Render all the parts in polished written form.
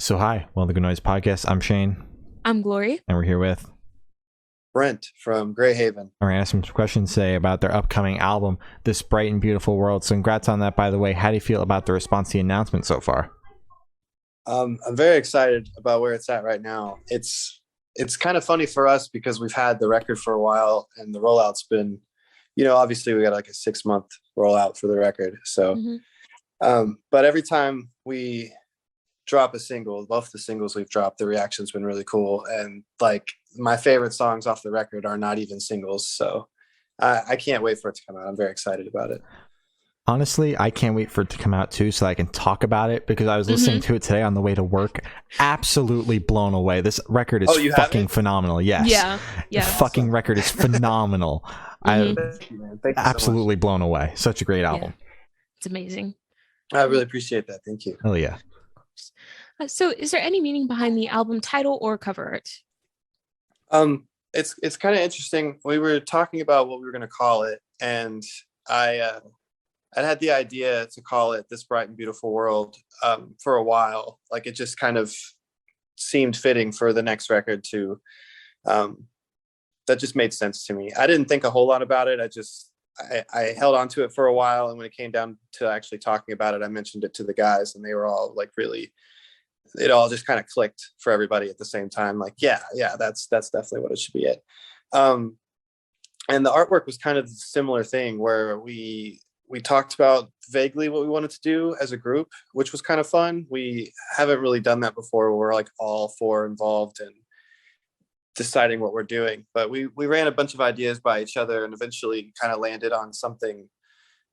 So hi, welcome to the Good Noise Podcast. I'm Shane. I'm Glory. And we're here with Brent from Greyhaven. We're going to ask some questions today about their upcoming album, This Bright and Beautiful World. So congrats on that, by the way. How do you feel about the response to the announcement so far? I'm very excited about where it's at right now. It's kind of funny for us because we've had the record for a while and the rollout's been, obviously we got like a 6-month rollout for the record. So, but every time we drop a single, both the singles we've dropped, the reaction's been really cool. And like my favorite songs off the record are not even singles. So I can't wait for it to come out. I'm very excited about it. Honestly, I can't wait for it to come out too so I can talk about it, because I was listening to it today on the way to work. Absolutely blown away. This record is fucking phenomenal. Yes. Yeah. The fucking record is phenomenal. Thank you, man. Thank you absolutely so much. blown away. Such a great album. Yeah. It's amazing. I really appreciate that. Thank you. Hell yeah. So is there any meaning behind the album title or cover art? It's kind of interesting. We were talking about what we were going to call it, and I had the idea to call it This Bright and Beautiful World for a while. Like it just kind of seemed fitting for the next record to, that just made sense to me. I didn't think a whole lot about it. I held on to it for a while. And when it came down to actually talking about it, I mentioned it to the guys and they were all like, really, it all just kind of clicked for everybody at the same time. Like, yeah, that's definitely what it should be it. And the artwork was kind of a similar thing where we talked about vaguely what we wanted to do as a group, which was kind of fun. We haven't really done that before. Where we're like all four involved in deciding what we're doing, but we ran a bunch of ideas by each other and eventually kind of landed on something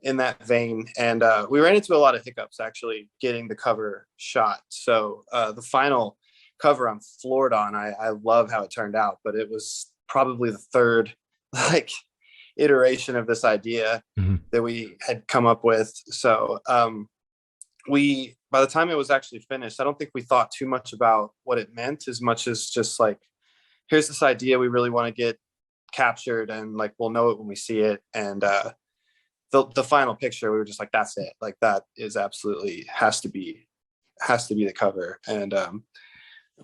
in that vein. And we ran into a lot of hiccups actually getting the cover shot. So the final cover I'm floored on. I love how it turned out, but it was probably the third iteration of this idea that we had come up with. So by the time it was actually finished, I don't think we thought too much about what it meant as much as just like, here's this idea we really want to get captured, and like we'll know it when we see it. And the final picture, we were just like, that's it. Like that is absolutely has to be the cover. And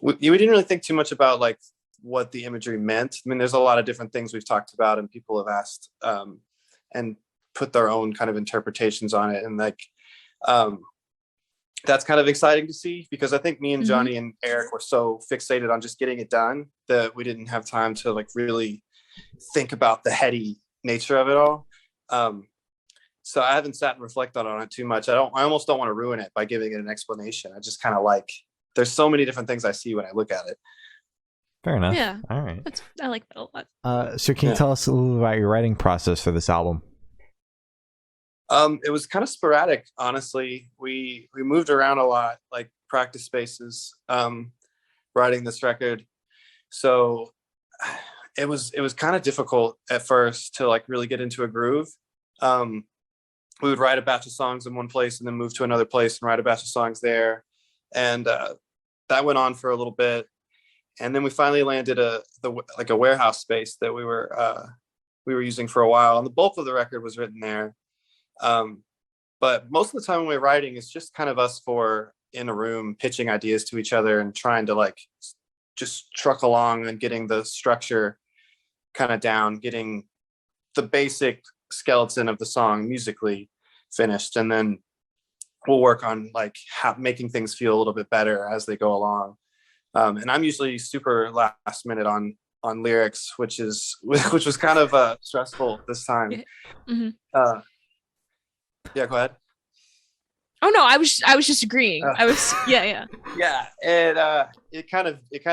we didn't really think too much about like what the imagery meant. I mean, there's a lot of different things we've talked about and people have asked and put their own kind of interpretations on it. And like, that's kind of exciting to see, because I think me and Johnny and Eric were so fixated on just getting it done that we didn't have time to like really think about the heady nature of it all. So I haven't sat and reflected on it too much. I almost don't want to ruin it by giving it an explanation. I just kind of like, there's so many different things I see when I look at it. Fair enough. Yeah. All right. I like that a lot. So can you tell us a little about your writing process for this album? It was kind of sporadic, honestly. We moved around a lot, like practice spaces, writing this record. So it was kind of difficult at first to like really get into a groove. We would write a batch of songs in one place and then move to another place and write a batch of songs there. And that went on for a little bit. And then we finally landed a warehouse space that we were using for a while. And the bulk of the record was written there. But most of the time when we're writing, it's just kind of us four in a room pitching ideas to each other and trying to like just truck along and getting the structure kind of down, getting the basic skeleton of the song musically finished. And then we'll work on like making things feel a little bit better as they go along. And I'm usually super last minute on lyrics, which was kind of stressful this time. Yeah, go ahead. Oh no, I was just agreeing. Yeah. And it kind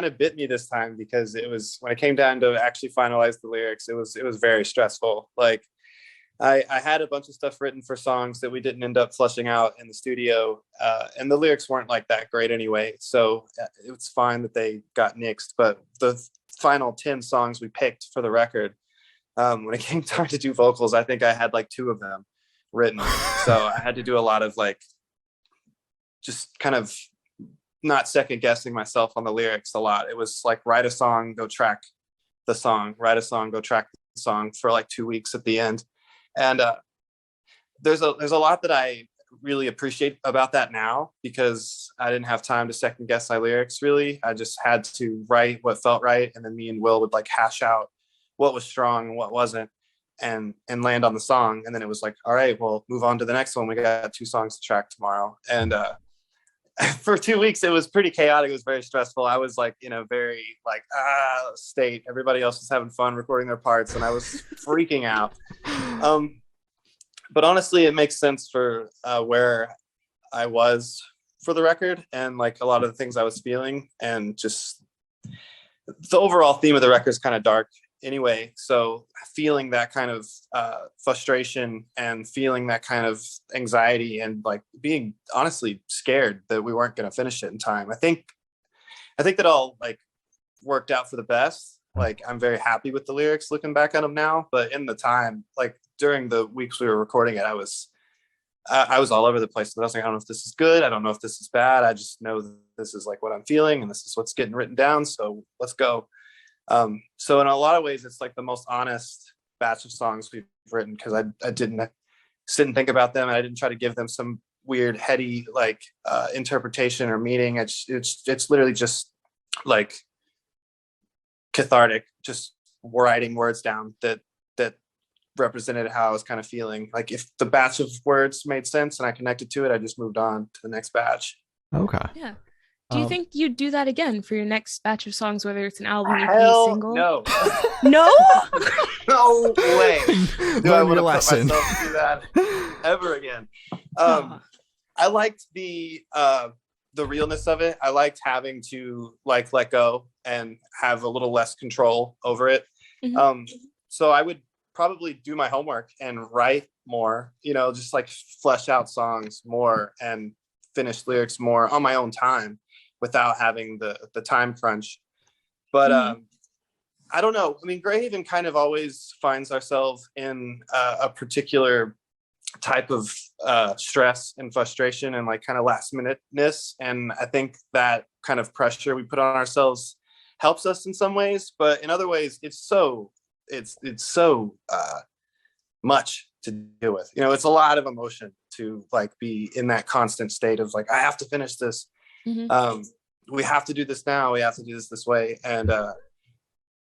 of bit me this time, because it was when it came down to actually finalize the lyrics, it was very stressful. Like I had a bunch of stuff written for songs that we didn't end up flushing out in the studio, and the lyrics weren't like that great anyway, so it was fine that they got nixed. But the final 10 songs we picked for the record, when it came time to do vocals, I think I had like 2 of them written. So I had to do a lot of like just kind of not second guessing myself on the lyrics a lot. It was like write a song, go track the song, write a song, go track the song for like 2 weeks at the end. And there's a lot that I really appreciate about that now, because I didn't have time to second guess my lyrics. Really, I just had to write what felt right, and then me and Will would like hash out what was strong and what wasn't, and land on the song. And then it was like, all right, well, move on to the next one. We got 2 songs to track tomorrow. And for 2 weeks it was pretty chaotic. It was very stressful. I was like in a very like state. Everybody else was having fun recording their parts, and I was freaking out. But honestly, it makes sense for where I was for the record, and like a lot of the things I was feeling, and just the overall theme of the record is kind of dark anyway. So feeling that kind of frustration, and feeling that kind of anxiety, and like being honestly scared that we weren't going to finish it in time. I think that all like worked out for the best. Like, I'm very happy with the lyrics looking back on them now, but in the time, like during the weeks we were recording it, I was all over the place. I was like, I don't know if this is good. I don't know if this is bad. I just know that this is like what I'm feeling, and this is what's getting written down. So let's go. So in a lot of ways, it's like the most honest batch of songs we've written, because I didn't sit and think about them, and I didn't try to give them some weird heady like interpretation or meaning. It's literally just like cathartic, just writing words down that represented how I was kind of feeling. Like, if the batch of words made sense and I connected to it, I just moved on to the next batch. Okay. Yeah. Do you think you'd do that again for your next batch of songs, whether it's an album, EP, single? No. No? No way. Do I want to put lesson. myself through that ever again? I liked the realness of it. I liked having to like let go and have a little less control over it. Mm-hmm. So I would probably do my homework and write more, just like flesh out songs more and finish lyrics more on my own time without having the time crunch. But I don't know. I mean, Greyhaven kind of always finds ourselves in a particular type of stress and frustration and like kind of last minuteness. And I think that kind of pressure we put on ourselves helps us in some ways, but in other ways, it's so much to deal with. It's a lot of emotion to like be in that constant state of like, I have to finish this. Mm-hmm. We have to do this now. We have to do this way. And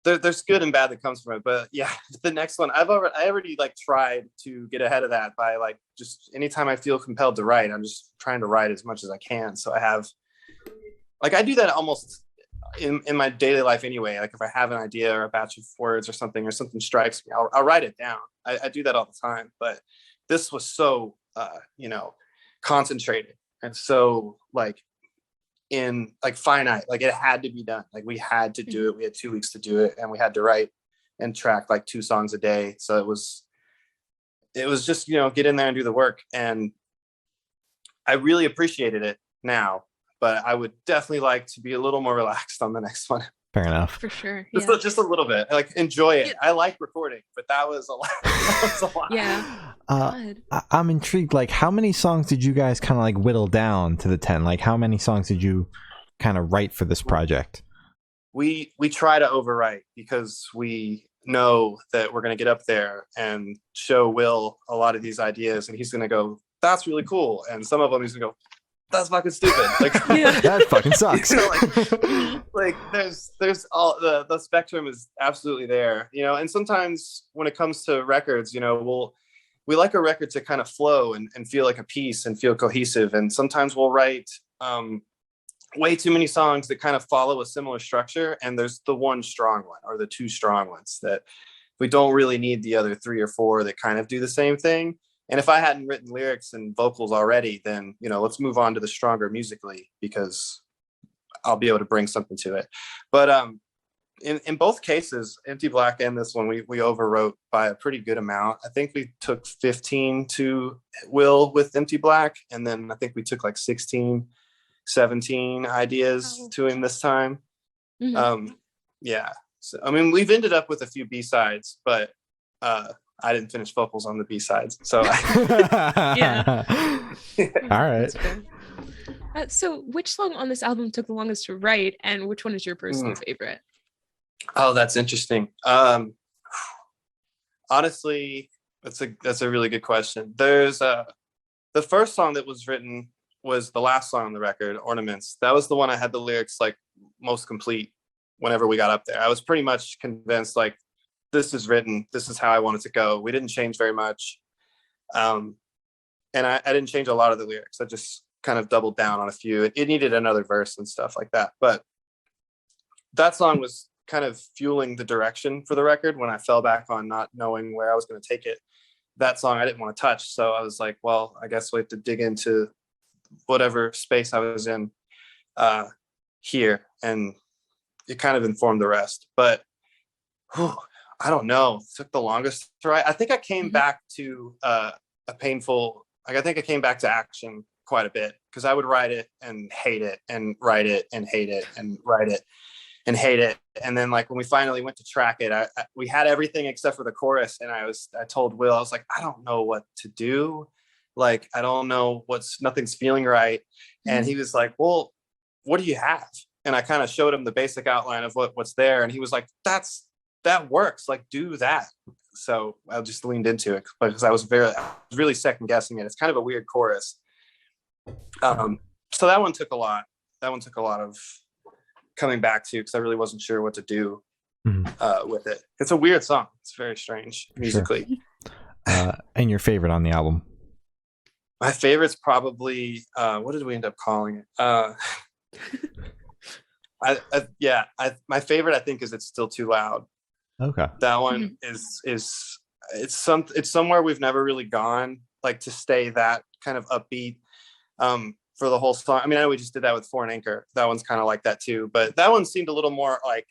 there's good and bad that comes from it. But yeah, the next one, I already like tried to get ahead of that by like, just anytime I feel compelled to write, I'm just trying to write as much as I can. So I have like, I do that almost in my daily life anyway. Like, if I have an idea or a batch of words or something strikes me, I'll write it down. I do that all the time, but this was so concentrated and so like in like finite, like it had to be done. Like, we had to do it. We had 2 weeks to do it, and we had to write and track like 2 songs a day. So it was just get in there and do the work. And I really appreciated it now, but I would definitely like to be a little more relaxed on the next one. Fair enough. For sure. Just a little bit. Like, enjoy it. I like recording, but that was a lot. That was a lot. Yeah. I'm intrigued. Like, how many songs did you guys kind of like whittle down to the 10? Like, how many songs did you kind of write for this project? We try to overwrite, because we know that we're going to get up there and show Will a lot of these ideas, and he's going to go, "That's really cool," and some of them he's going to go, "That's fucking stupid." Like, that fucking sucks. Like there's all the spectrum is absolutely there, and sometimes when it comes to records, we like a record to kind of flow and feel like a piece and feel cohesive. And sometimes we'll write way too many songs that kind of follow a similar structure. And there's the one strong one or the 2 strong ones that we don't really need the other 3 or 4 that kind of do the same thing. And if I hadn't written lyrics and vocals already, then, let's move on to the stronger musically, because I'll be able to bring something to it. But in both cases, Empty Black and this one, we overwrote by a pretty good amount. I think we took 15 to Will with Empty Black, and then I think we took like 16, 17 ideas to him this time. Mm-hmm. Yeah. So, I mean, we've ended up with a few B-sides, but I didn't finish vocals on the B-sides, so yeah. All right. So which song on this album took the longest to write, and which one is your personal favorite? Oh, that's interesting. Honestly, that's a really good question. There's the first song that was written was the last song on the record, Ornaments. That was the one I had the lyrics like most complete whenever we got up there. I was pretty much convinced like, this is written, this is how I want it to go. We didn't change very much. And I didn't change a lot of the lyrics. I just kind of doubled down on a few. It needed another verse and stuff like that. But that song was kind of fueling the direction for the record when I fell back on not knowing where I was going to take it. That song I didn't want to touch. So I was like, well, I guess we have to dig into whatever space I was in here. And it kind of informed the rest. But I don't know. It took the longest to write. I think I came back to I think I came back to action quite a bit, because I would write it and hate it and write it and hate it and write it and hate it. And then like when we finally went to track it, we had everything except for the chorus. And I told Will, I was like, I don't know what to do. Like, I don't know, nothing's feeling right. And he was like, well, what do you have? And I kind of showed him the basic outline of what's there. And he was like, that works. Like, do that. So I just leaned into it because I was really second guessing it. It's kind of a weird chorus. So that one took a lot. That one took a lot of coming back to, because I really wasn't sure what to do with it. It's a weird song. It's very strange musically. Sure. And your favorite on the album? My favorite's probably what did we end up calling it? My favorite I think is It's Still Too Loud. Okay. That one is it's somewhere we've never really gone, like, to stay that kind of upbeat for the whole song. I mean, I know we just did that with For an Anchor. That one's kind of like that too, but that one seemed a little more like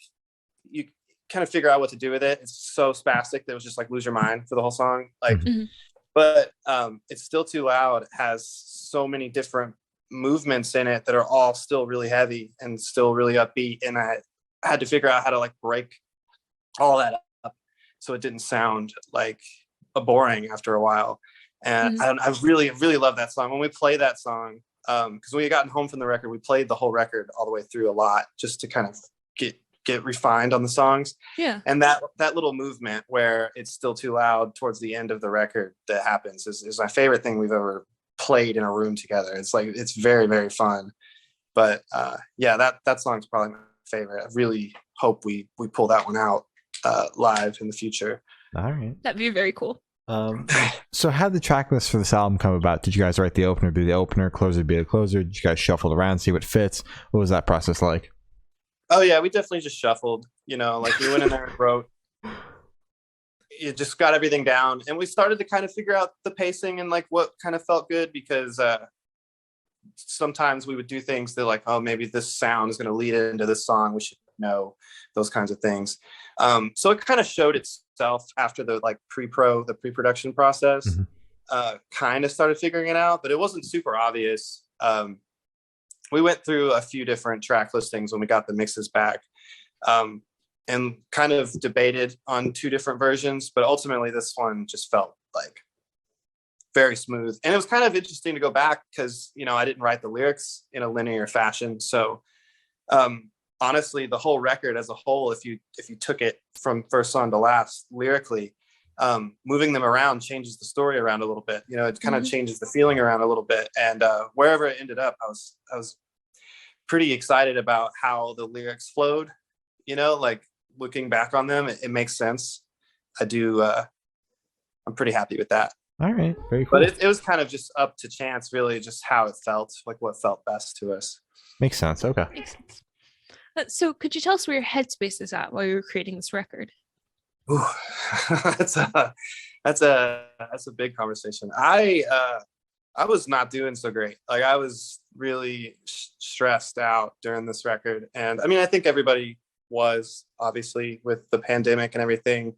you kind of figure out what to do with it. It's so spastic that it was just like lose your mind for the whole song. Like, but It's Still Too Loud has so many different movements in it that are all still really heavy and still really upbeat, and I had to figure out how to like break all that up so it didn't sound like a boring after a while. And I really love that song. When we play that song, because we had gotten home from the record, we played the whole record all the way through a lot just to kind of get refined on the songs. Yeah. And that little movement where it's still too loud towards the end of the record that happens is my favorite thing we've ever played in a room together. It's like, it's very, very fun. But that song's probably my favorite. I really hope we pull that one out live in the future. All right. That'd be very cool. So how did the track list for this album come about? Did you guys write the opener, be the opener, closer be the closer? Did you guys shuffle around, see what fits? What was that process like? Oh yeah, we definitely just shuffled, like we went in there and wrote. It just got everything down, and we started to kind of figure out the pacing and like what kind of felt good, because sometimes we would do things that like, oh, maybe this sound is going to lead into this song, we should know those kinds of things. So it kind of showed itself after the like pre-production process. Kind of started figuring it out, but it wasn't super obvious. We went through a few different track listings when we got the mixes back, and kind of debated on two different versions, but ultimately this one just felt like very smooth. And it was kind of interesting to go back because, I didn't write the lyrics in a linear fashion. So honestly, the whole record as a whole, if you took it from first song to last lyrically, moving them around changes the story around a little bit. It kind of changes the feeling around a little bit. And wherever it ended up, I was pretty excited about how the lyrics flowed. Like looking back on them, it makes sense. I'm pretty happy with that. All right, very cool. But it was kind of just up to chance, really, just how it felt, like what felt best to us. Makes sense. Okay. Makes sense. So could you tell us where your headspace is at while you were creating this record? Ooh, that's a big conversation. I was not doing so great. Like I was really stressed out during this record. And I mean, I think everybody was, obviously, with the pandemic and everything,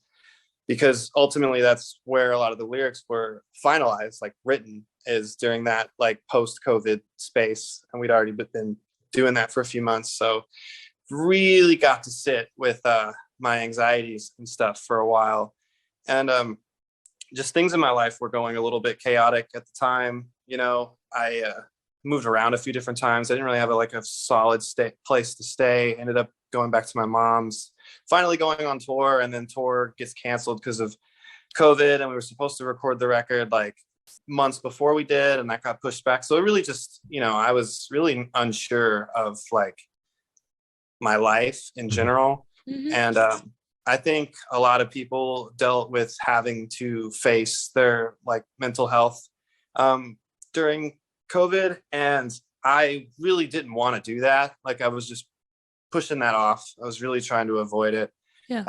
because ultimately that's where a lot of the lyrics were finalized, like written, is during that like post-COVID space. And we'd already been doing that for a few months. So really got to sit with my anxieties and stuff for a while. And just things in my life were going a little bit chaotic at the time. I moved around a few different times. I didn't really have a solid place to stay. Ended up going back to my mom's, finally going on tour, and then tour gets canceled because of COVID, and we were supposed to record the record like months before we did, and that got pushed back. So it really just, I was really unsure of like my life in general. Mm-hmm. And I think a lot of people dealt with having to face their like mental health during COVID. And I really didn't want to do that. Like I was just pushing that off. I was really trying to avoid it. Yeah.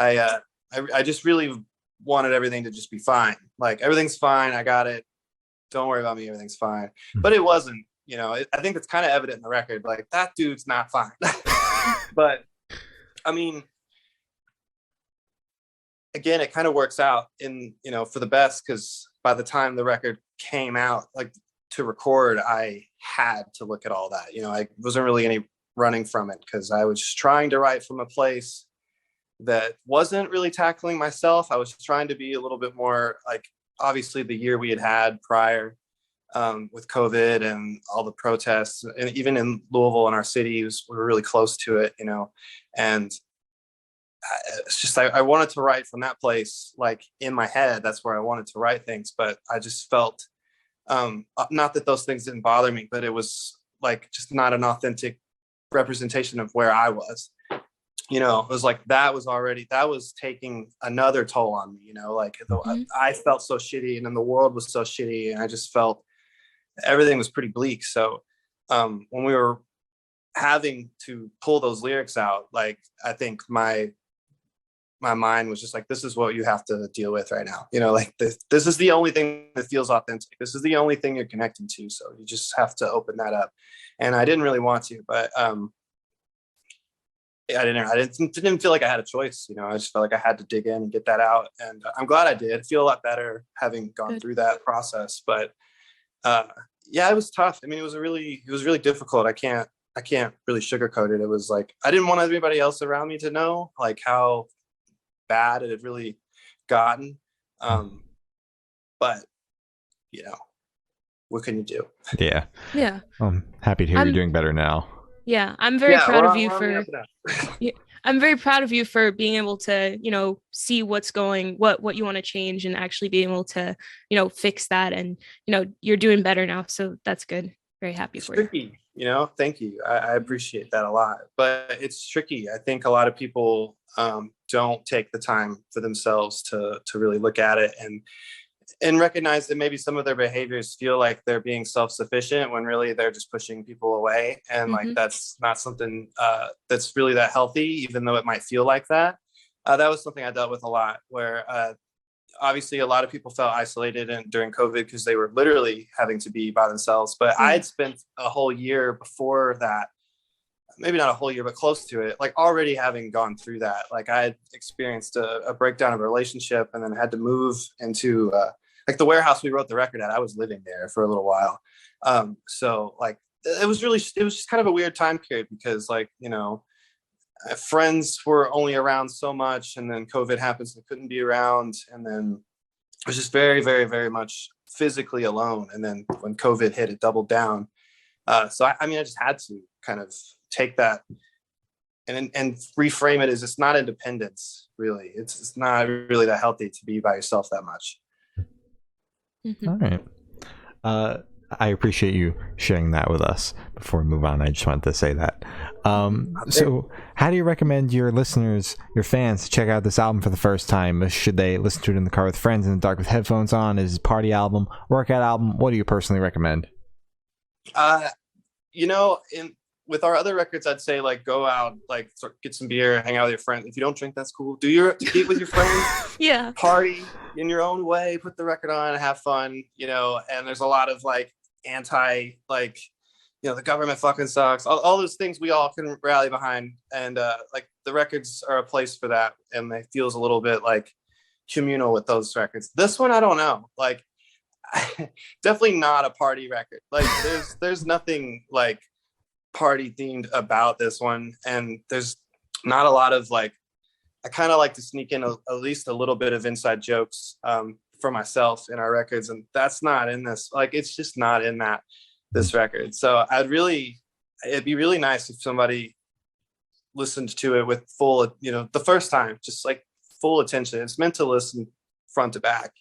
I just really wanted everything to just be fine. Like everything's fine. I got it. Don't worry about me. Everything's fine. But it wasn't, I think it's kind of evident in the record. Like that dude's not fine. But I mean, again, it kind of works out in, for the best, because by the time the record came out, like to record, I had to look at all that. I wasn't really any running from it because I was just trying to write from a place that wasn't really tackling myself. I was trying to be a little bit more like, obviously the year we had prior with COVID and all the protests, and even in Louisville in our city, we were really close to it, and it's just, I wanted to write from that place, like in my head, that's where I wanted to write things. But I just felt, not that those things didn't bother me, but it was like, just not an authentic representation of where I was. It was like, that was taking another toll on me, like I felt so shitty, and then the world was so shitty, and I just felt everything was pretty bleak. So when we were having to pull those lyrics out, like I think my mind was just like, this is what you have to deal with right now. Like this is the only thing that feels authentic. This is the only thing you're connecting to. So you just have to open that up. And I didn't really want to, but I didn't feel like I had a choice. I just felt like I had to dig in and get that out. And I'm glad I did. I feel a lot better having gone through that process. But yeah, it was tough. I mean, it was really difficult. I can't really sugarcoat it. It was like, I didn't want everybody else around me to know like how bad it had really gotten. But what can you do? Yeah. Yeah. I'm happy to hear you're doing better now. Yeah, I'm very proud of you for. I'm very proud of you for being able to, see what's what you want to change, and actually being able to, fix that. And you're doing better now, so that's good. Very happy for tricky, Thank you. I appreciate that a lot, but it's tricky. I think a lot of people don't take the time for themselves to really look at it and recognize that maybe some of their behaviors feel like they're being self-sufficient when really they're just pushing people away. And like, that's not something that's really that healthy, even though it might feel like that. That was something I dealt with a lot, where obviously a lot of people felt isolated during COVID because they were literally having to be by themselves. But I had spent a whole year before that, maybe not a whole year, but close to it, like already having gone through that. Like I had experienced a breakdown of a relationship, and then had to move into like the warehouse we wrote the record at. I was living there for a little while. So like, it was just kind of a weird time period, because like, friends were only around so much, and then COVID happens and couldn't be around. And then I was just very, very, very much physically alone. And then when COVID hit, it doubled down. So I just had to kind of take that and reframe it as, it's not independence, really. It's not really that healthy to be by yourself that much. All right. I appreciate you sharing that with us. Before we move on, I just wanted to say that. So how do you recommend your listeners, your fans, to check out this album for the first time? Should they listen to it in the car with friends in the dark with headphones on? Is it a party album, workout album? What do you personally recommend? With our other records, I'd say like go out, like get some beer, hang out with your friends. If you don't drink, that's cool. Eat with your friends. Yeah. Party in your own way. Put the record on, have fun. And there's a lot of like anti, like, the government fucking sucks. All those things we all can rally behind, and like the records are a place for that, and it feels a little bit like communal with those records. This one, I don't know. Like, definitely not a party record. Like, there's nothing like party themed about this one, and there's not a lot of like, I kind of like to sneak in at least a little bit of inside jokes for myself in our records, and that's not in this. Like, it's just not in this record. So it'd be really nice if somebody listened to it with full, the first time, just like full attention. It's meant to listen front to back,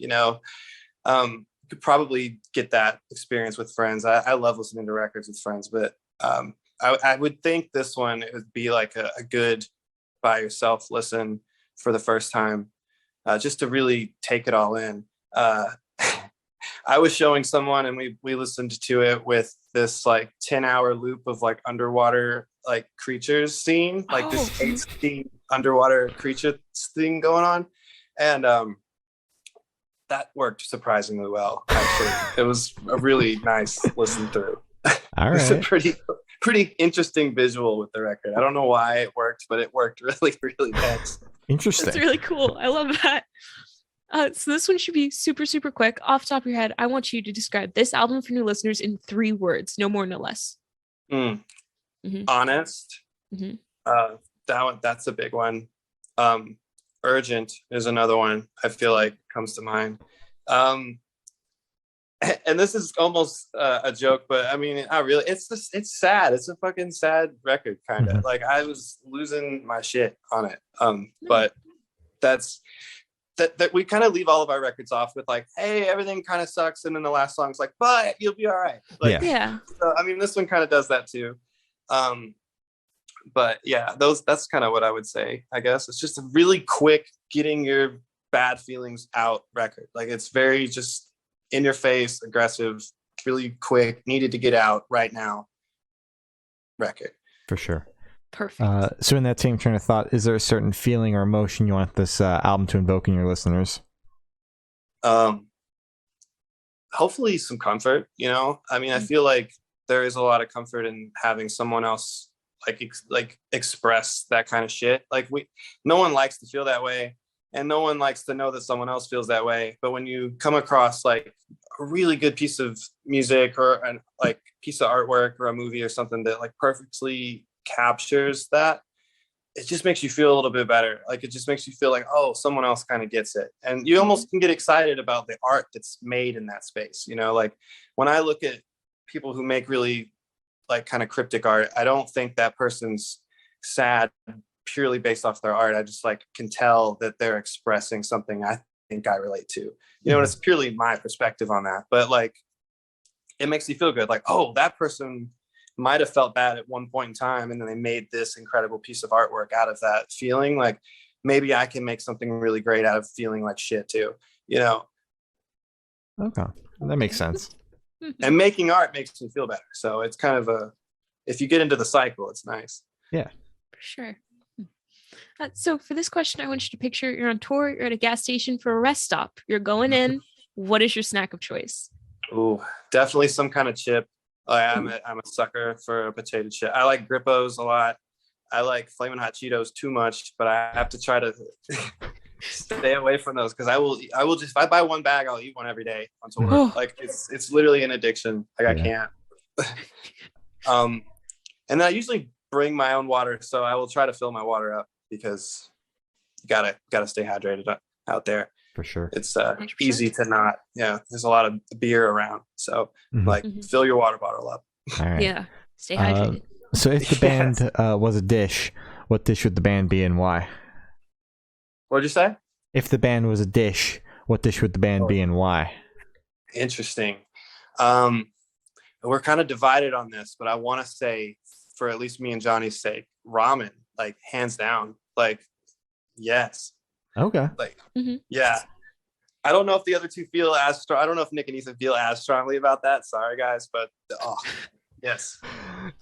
could probably get that experience with friends. I love listening to records with friends, but I would think this one, it would be like a good by yourself listen for the first time, just to really take it all in. I was showing someone, and we listened to it with this like 10-hour loop of like underwater like creatures scene, like this 8-scene underwater creature thing going on, and that worked surprisingly well. Actually, it was a really nice listen through. All right. It's a pretty interesting visual with the record. I don't know why it worked, but it worked really, really nice. Interesting. It's really cool. I love that. So this one should be super, super quick. Off the top of your head, I want you to describe this album for new listeners in 3 words, no more, no less. Honest. That's a big one. Urgent is another one I feel like comes to mind. And this is almost a joke, but I mean, not really. It's sad. It's a fucking sad record, kind of. Like I was losing my shit on it. But that's that we kind of leave all of our records off with like, hey, everything kind of sucks, and then the last song's like, but you'll be all right. Like, yeah. So, I mean, this one kind of does that too. But yeah, that's kind of what I would say. I guess it's just a really quick getting your bad feelings out record. Like it's very just in your face, aggressive, really quick, needed to get out right now record. For sure. Perfect. So in that same train of thought, is there a certain feeling or emotion you want this album to invoke in your listeners? Hopefully some comfort, you know? I mean, I feel like there is a lot of comfort in having someone else like express that kind of shit. Like no one likes to feel that way, and no one likes to know that someone else feels that way. But when you come across like a really good piece of music or a like piece of artwork or a movie or something that like perfectly captures that, it just makes you feel a little bit better. Like it just makes you feel like, oh, someone else kind of gets it, and you almost can get excited about the art that's made in that space, you know? Like when I look at people who make really like kind of cryptic art, I don't think that person's sad purely based off their art. I just like can tell that they're expressing something I think I relate to, you know, and it's purely my perspective on that. But like, it makes you feel good. Like, oh, that person might have felt bad at one point in time, and then they made this incredible piece of artwork out of that feeling. Like maybe I can make something really great out of feeling like shit too, you know? Okay. That makes sense. And making art makes me feel better. So it's kind of if you get into the cycle, it's nice. Yeah. For sure. So for this question, I want you to picture you're on tour, you're at a gas station for a rest stop. You're going in. What is your snack of choice? Ooh, definitely some kind of chip. I'm a sucker for a potato chip. I like Grippos a lot. I like Flamin' Hot Cheetos too much, but I have to try to stay away from those because I will just, if I buy one bag, I'll eat one every day on tour. Like it's literally an addiction. Like I can't. And then I usually bring my own water, so I will try to fill my water up because you gotta stay hydrated out there. For sure. It's easy to not. Yeah, there's a lot of beer around, so fill your water bottle up. All right. Yeah, stay hydrated. So if the band was a dish, what dish would the band be and why? What'd you say? If the band was a dish, what dish would the band be and why? Interesting. We're kind of divided on this, but I want to say, for at least me and Johnny's sake, ramen, like hands down, like yes. Okay. Like yeah. I don't know if the other two feel as strong. I don't know if Nick and Ethan feel as strongly about that. Sorry guys, but yes.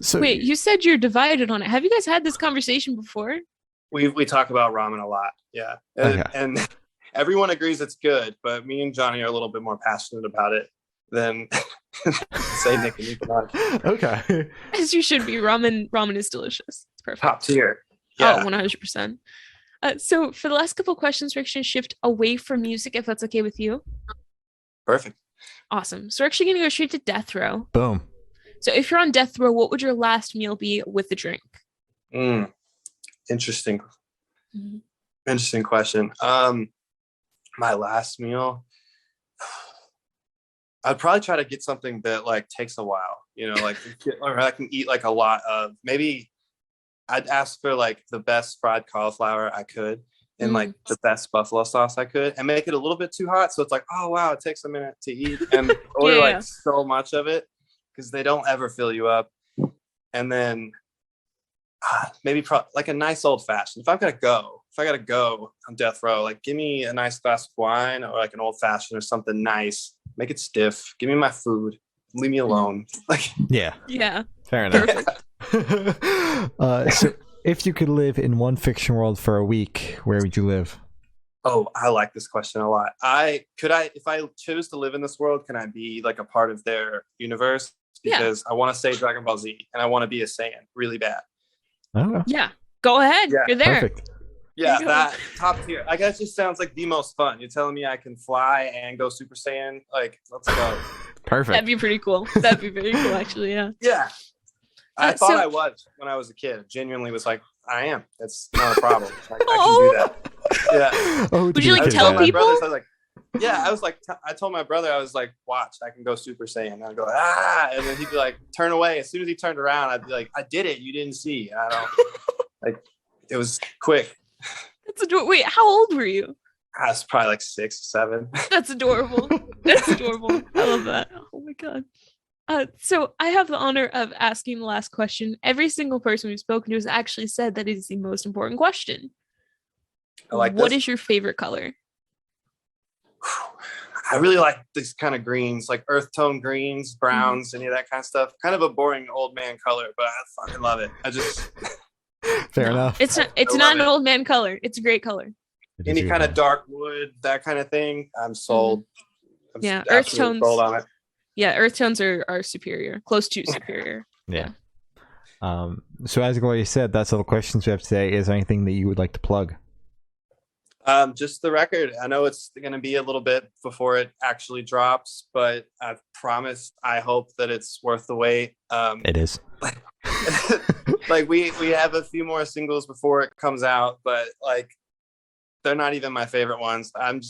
So wait, you said you're divided on it. Have you guys had this conversation before? We talk about ramen a lot. Yeah. And everyone agrees it's good, but me and Johnny are a little bit more passionate about it than say Nick and Ethan. Okay. As you should be. Ramen is delicious. It's perfect. Top tier. Yeah. 100%. So for the last couple of questions, we're actually going to shift away from music, if that's okay with you. Perfect. Awesome. So we're actually going to go straight to death row. Boom. So if you're on death row, what would your last meal be with a drink? Interesting. Interesting question. My last meal, I'd probably try to get something that like takes a while, you know, like, or I can eat like a lot of. Maybe I'd ask for like the best fried cauliflower I could, in like the best buffalo sauce I could, and make it a little bit too hot. So it's like, oh wow, it takes a minute to eat, and order like so much of it because they don't ever fill you up. And then maybe like a nice old fashioned. If I gotta go on death row, like give me a nice glass of wine or like an old fashioned or something nice. Make it stiff. Give me my food. Leave me alone. Like yeah, fair enough. So if you could live in one fiction world for a week, where would you live? Oh, I like this question a lot. If I chose to live in this world, can I be like a part of their universe? Because I want to say Dragon Ball Z and I want to be a Saiyan really bad. Oh. Yeah, go ahead. Yeah. You're there. Perfect. Yeah, that top tier. I guess it just sounds like the most fun. You're telling me I can fly and go Super Saiyan? Like, let's go. Perfect. That'd be pretty cool. That'd be very cool, actually. Yeah. Yeah. I thought I was when I was a kid. Genuinely was like, I am. It's not a problem. Like, I can do that. Yeah. Would you like tell people? I was like, yeah, I was like, I told my brother, I was like, watch, I can go Super Saiyan. And I'd go, and then he'd be like, turn away. As soon as he turned around, I'd be like, I did it. You didn't see. I don't like. It was quick. That's adorable. Wait, how old were you? I was probably like 6, 7. That's adorable. That's adorable. I love that. Oh my god. So I have the honor of asking the last question. Every single person we've spoken to has actually said that it is the most important question. I like What is your favorite color? I really like these kind of greens, like earth tone greens, browns, any of that kind of stuff. Kind of a boring old man color, but I fucking love it. I just fair enough. It's not an old man color. It's a great color. Any kind of dark wood, that kind of thing. I'm sold. I'm earth tones. Sold on it. Yeah, earth tones are superior, close to superior. Yeah. So as Gloria said, that's all the questions we have today. Is there anything that you would like to plug? Just the record. I know it's going to be a little bit before it actually drops, but I promise, I hope that it's worth the wait. It is. Like we have a few more singles before it comes out, but like they're not even my favorite ones. I'm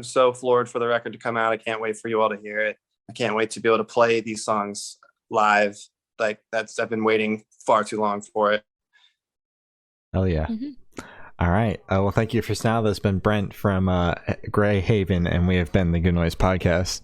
so floored for the record to come out. I can't wait for you all to hear it. I can't wait to be able to play these songs live. Like I've been waiting far too long for it. Hell yeah. All right. Well, thank you for now. That's been Brent from Greyhaven, and we have been the Good Noise Podcast.